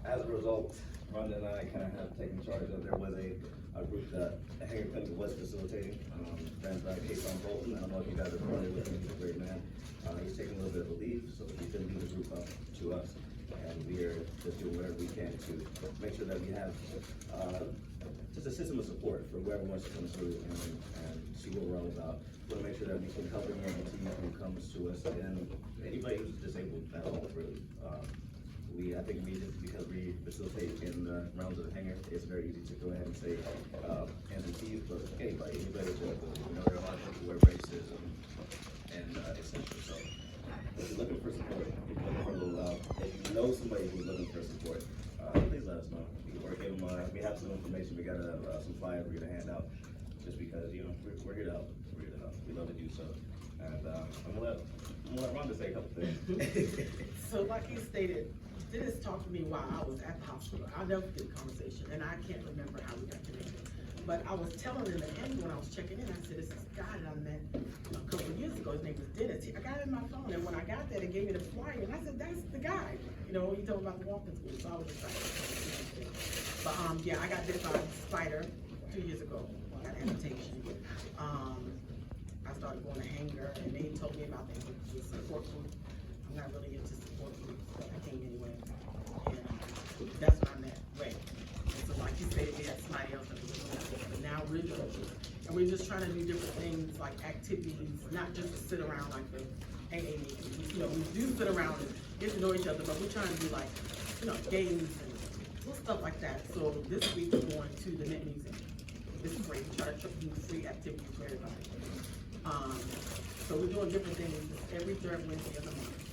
as a result, Rhonda and I kind of have taken charge of. There was a group that the Hanger Clinic was facilitating, ran by Case on Bolton. I don't know if you guys are familiar with him. He's a great man. He's taking a little bit of a leave, so he's been leading the group up to us, and we are just doing whatever we can to make sure that we have just a system of support for whoever wants to come through and see what we're all about. We want to make sure that we can help any amputee who comes to us, and anybody who's disabled at all, really. I think because we facilitate in the realms of the Hanger, it's very easy to go ahead and say amputees, but anybody with a, there are a lot of people who wear braces and etc. So if you're looking for support, if you're looking for a little, if you know somebody who's looking for support, please let us know. Or give them, we have some information. We got some flyers we're gonna hand out, just because we're here to help. We're here to help. We love to do so. And I'm gonna let Rhonda say a couple things. So like he stated, Dennis talked to me while I was at the hospital. I'll never forget the conversation, and I can't remember how we got connected. But I was telling him at the end when I was checking in, I said, this is a guy that I met a couple of years ago. His name was Dennis. I got it in my phone, and when I got there, they gave me the flyer, and I said, that's the guy. He told me about the walking school, so I was excited. But yeah, I got bit by a spider 2 years ago. I got amputation. I started going to Hanger, and they told me about the support group. I'm not really into support groups, but I came anyway. And that's where I met Ray. And so like you said, we had somebody else that was doing this, but now we're doing it. And we're just trying to do different things like activities, not just to sit around like the AA meetings. We do sit around and get to know each other, but we're trying to do like, games and stuff like that. So this week we're going to the Mint Museum. This is great. We try to do free activities for everybody. So we're doing different things every third Wednesday of the month.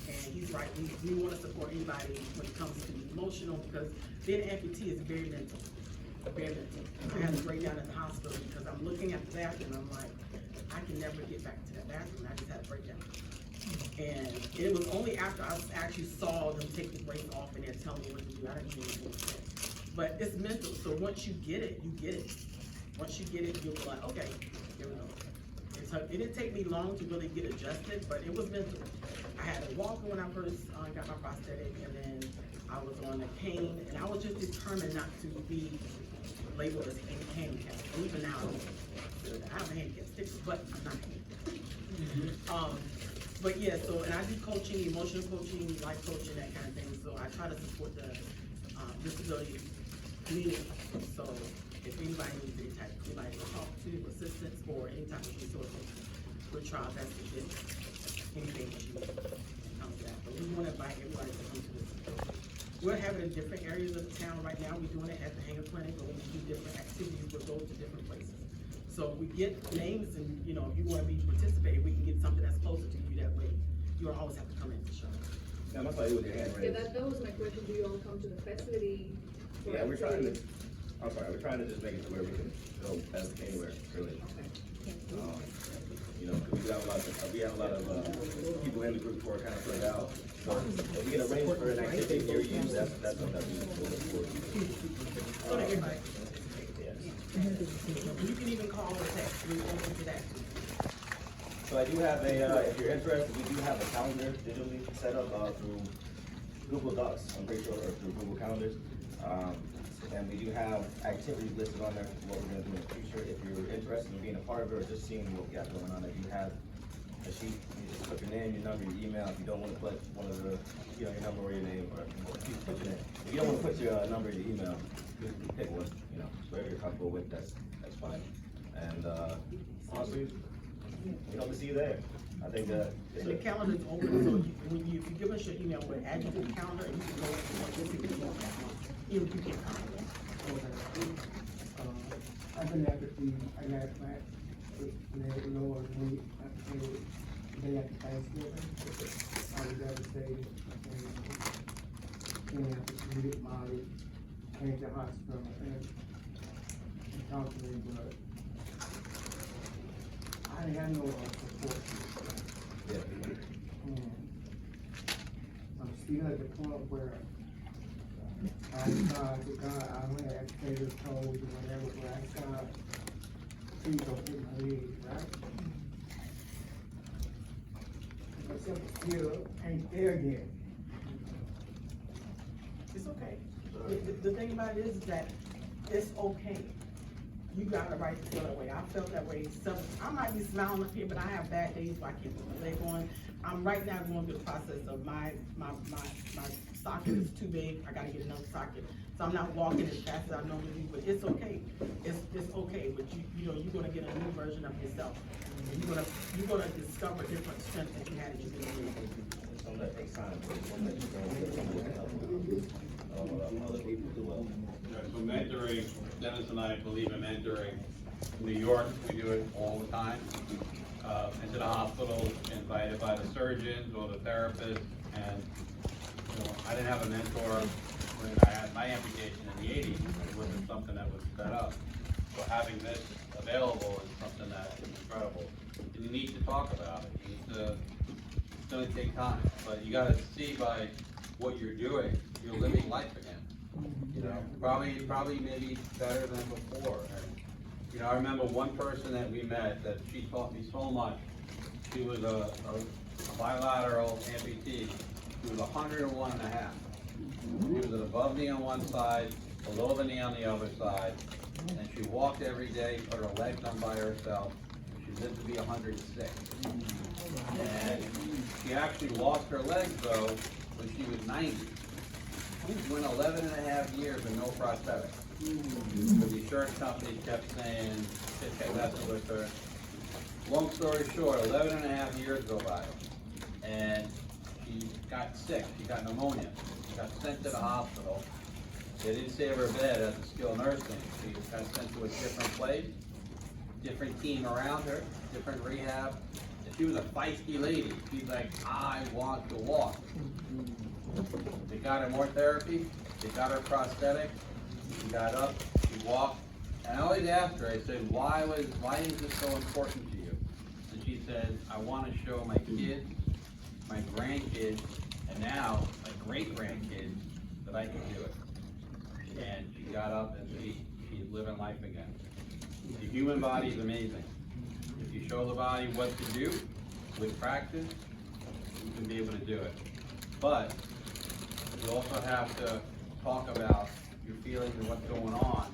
And he's right, we want to support anybody when it comes to emotional, because being an amputee is very mental. Very mental. I had to break down at the hospital because I'm looking at the bathroom and I'm like, I can never get back to that bathroom. I just had a breakdown. And it was only after I actually saw them take the brace off and they're telling me what to do. I didn't even know what. But it's mental. So once you get it, you get it. Once you get it, you'll be like, okay, here we go. It didn't take me long to really get adjusted, but it was mental. I had a walker when I first got my prosthetic, and then I was on a cane, and I was just determined not to be labeled as handicapped. And even now, I have a handicap sticker, but I'm not handicapped. But yeah, so, and I do coaching, emotional coaching, life coaching, that kind of thing. So I try to support the disability community. So if anybody needs any type of anybody to talk to, assistance, or any type of resources, we'll try our best to get anything that you need to come to that. But we want to invite everybody to come to this. We're having it in different areas of the town right now. We're doing it at the Hanger Clinic, but when we do different activities, we'll go to different places. So we get names, and if you want to be participating, we can get something that's closer to you that way. You don't always have to come in to show. Now, I'm sorry, with your hand raised. Yeah, that was my question. Do you all come to the facility? Yeah, we're trying to. I'm sorry, we're trying to just make it to where we can go as anywhere, really. Because we have a lot of people in the group who are kind of put out. So if we can arrange for an activity near you, that's something that we look forward to. So to everybody. You can even call or text. We're open to that. So I do have if you're interested, we do have a calendar digitally set up through Google Docs, I'm pretty sure, or through Google Calendars. And we do have activities listed on there for what we're going to do in the future. If you're interested in being a part of it or just seeing what we got going on, I do have a sheet. You just put your name, your number, your email. If you don't want to put one of the, your number or your name, or you put your name. If you don't want to put your number or your email, you pick one. Whatever you're comfortable with, that's fine. And honestly, we hope to see you there. I think and the calendar is open, so if you give us your email, we'll add you to the calendar, and you can go to specific event that month. Even if you can't come. I've been at I got a class with Lord when I paid the day after Thanksgiving. I was devastated. And after she hit Molly, came to the hospital and talked to me, but I didn't have no support. And I'm still at the point where I tried to God, I went to educators, told or whatever, but I tried to go in my leg, right? But something still ain't there yet. It's okay. the thing about it is that it's okay. You got a right to feel that way. I felt that way. So I might be smiling up here, but I have bad days where I can't put my leg on. I'm right now going through the process of my socket is too big. I gotta get another socket. So I'm not walking as fast as I normally do, but it's okay. It's okay, but you know, you're gonna get a new version of yourself. And you're gonna discover different strengths that you had in your beginning. Some that takes time, some that you don't get, some that help other people do well. So mentoring, Dennis and I believe in mentoring. In New York, we do it all the time. Into the hospital, invited by the surgeons or the therapists, and you know, I didn't have a mentor when I had my amputation in the 80s. It wasn't something that was set up. So having this available is something that is incredible. And you need to talk about it. You need to, it's gonna take time, but you gotta see by what you're doing, you're living life again. You know, probably maybe better than before. And, you know, I remember one person that we met that she taught me so much. She was a bilateral amputee. She was 101 and a half. She was an above knee on one side, below the knee on the other side. And she walked every day, put her legs on by herself. She lived to be 106. And she actually lost her legs though when she was 90. She went 11 and a half years with no prosthetics. So the insurance company kept saying, kept messing with her. Long story short, 11 and a half years go by. And she got sick, she got pneumonia. She got sent to the hospital. They didn't save her bed as a skilled nursing. She got sent to a different place, different team around her, different rehab. And she was a feisty lady. She's like, I want to walk. They got her more therapy, they got her prosthetic, she got up, she walked, and I always asked her, I said, why is this so important to you? And she said, I want to show my kids, my grandkids, and now my great-grandkids that I can do it. And she got up and she's living life again. The human body is amazing. If you show the body what to do with practice, you can be able to do it. But you also have to talk about your feelings and what's going on,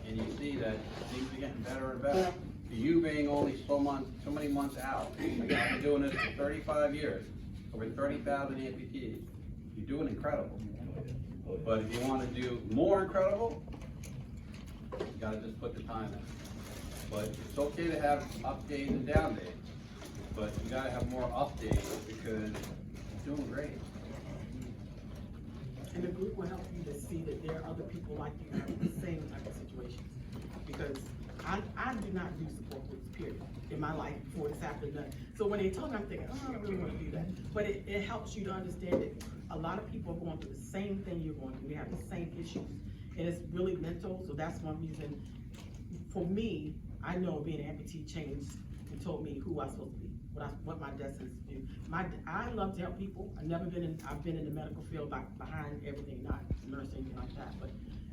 and you see that things are getting better and better. You being only so many months out, like I've been doing this for 35 years, over 30,000 amputees. You're doing incredible. But if you want to do more incredible, you gotta just put the time in. But it's okay to have up days and down days, but you gotta have more up days because you're doing great. And the group will help you to see that there are other people like you in the same type of situations. Because I do not do support groups, period, in my life before this happened. So when they told me, I'm thinking, oh, I don't really want to do that. But it helps you to understand that a lot of people are going through the same thing you're going through. They have the same issues. And it's really mental, so that's one reason. For me, I know being an amputee changed and told me who I'm supposed to be, what my destiny is to do. I love to help people. I've been in the medical field behind everything, not nursing like that, but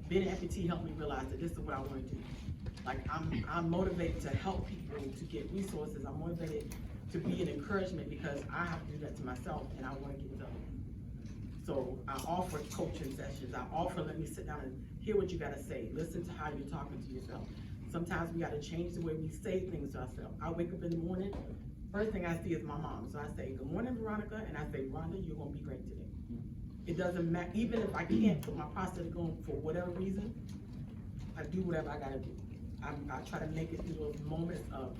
being an amputee helped me realize that this is what I want to do. Like I'm motivated to help people to get resources. I'm motivated to be an encouragement because I have to do that to myself and I want to give it to others. So I offer coaching sessions. I offer, let me sit down and hear what you got to say. Listen to how you're talking to yourself. Sometimes we got to change the way we say things to ourselves. I wake up in the morning, first thing I see is my mom. So I say, good morning, Veronica, and I say, Rhonda, you're gonna be great today. It doesn't matter, even if I can't put my prosthetic on for whatever reason, I do whatever I gotta do. I try to make it through those moments of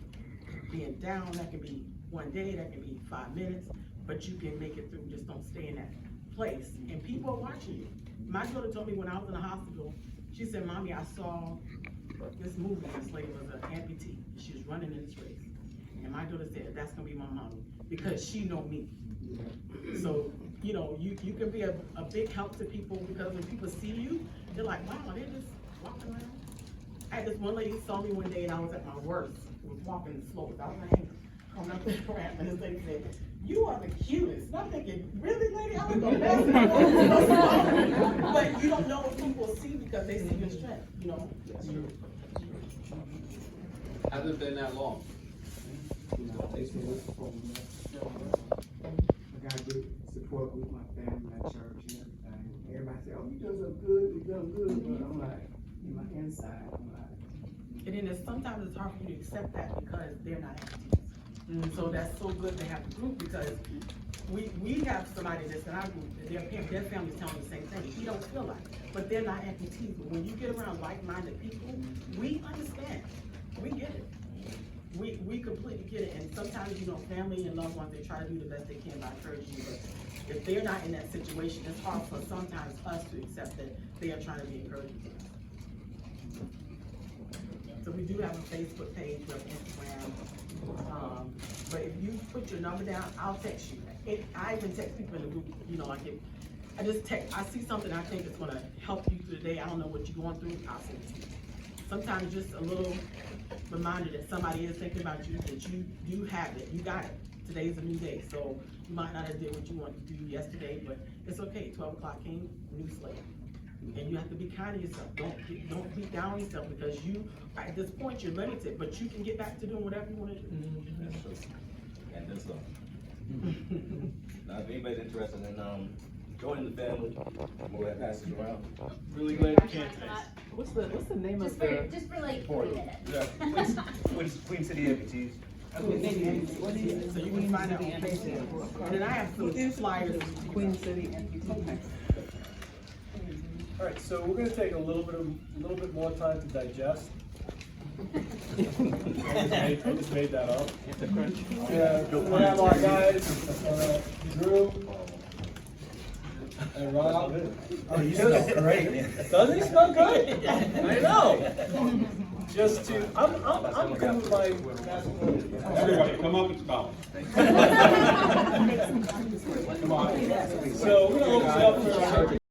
being down. That can be one day, that can be 5 minutes, but you can make it through. Just don't stay in that place. And people are watching you. My daughter told me when I was in the hospital, she said, Mommy, I saw this movie. This lady was an amputee. She was running in this race. And my daughter said, that's gonna be my mommy, because she know me. So, you know, you can be a big help to people, because when people see you, they're like, wow, they're just walking around. I had this one lady saw me one day and I was at my worst. I was walking the slowest. I was like, coming up the ramp, and this lady said, you are the cutest. And I'm thinking, really, lady? I was the best. But you don't know what people see because they see your strength, you know? Hasn't been that long. You know, they say this support me. I got good support with my family, my church, and everything. Everybody say, oh, you doing so good, you're feel good, but I'm like, in my inside, I'm like, And then sometimes it's hard for you to accept that because they're not amputees. So that's so good to have a group because we have somebody that's in our group, that their family's telling the same thing. We don't feel like it, but they're not amputees. But when you get around like-minded people, we understand. We get it. We completely get it. And sometimes, you know, family and loved ones, they try to do the best they can by encouraging you. But if they're not in that situation, it's hard for sometimes us to accept that they are trying to be encouraging to us. So we do have a Facebook page, we have Instagram. But if you put your number down, I'll text you. I even text people in the group, you know, like if, I just text, I see something I think is gonna help you through the day, I don't know what you're going through, I'll send it to you. Sometimes just a little reminder that somebody is thinking about you, that you do have it, you got it. Today's a new day, so you might not have did what you wanted to do yesterday, but it's okay, 12 o'clock came, new slate. And you have to be kind to yourself, don't beat down on yourself, because you, at this point, you're limited, but you can get back to doing whatever you wanna do. That's true. And then some. Now, if anybody's interested in, joining the family, we'll go ahead and pass this around. Really glad you came today. What's the name Just of for, the? just for like 3 minutes. Yeah, Queen City Amputees. So you can find out on Facebook. And then I have some flyers. Queen City Amputee. All right, so we're gonna take a little bit more time to digest. I just made that up. Yeah, we have our guys, Drew and Rob. Oh, you smell great. Doesn't he smell good? I know. Just to, I'm good with my masculinity. Everybody, come up and smell. Come on. So we're gonna open it up for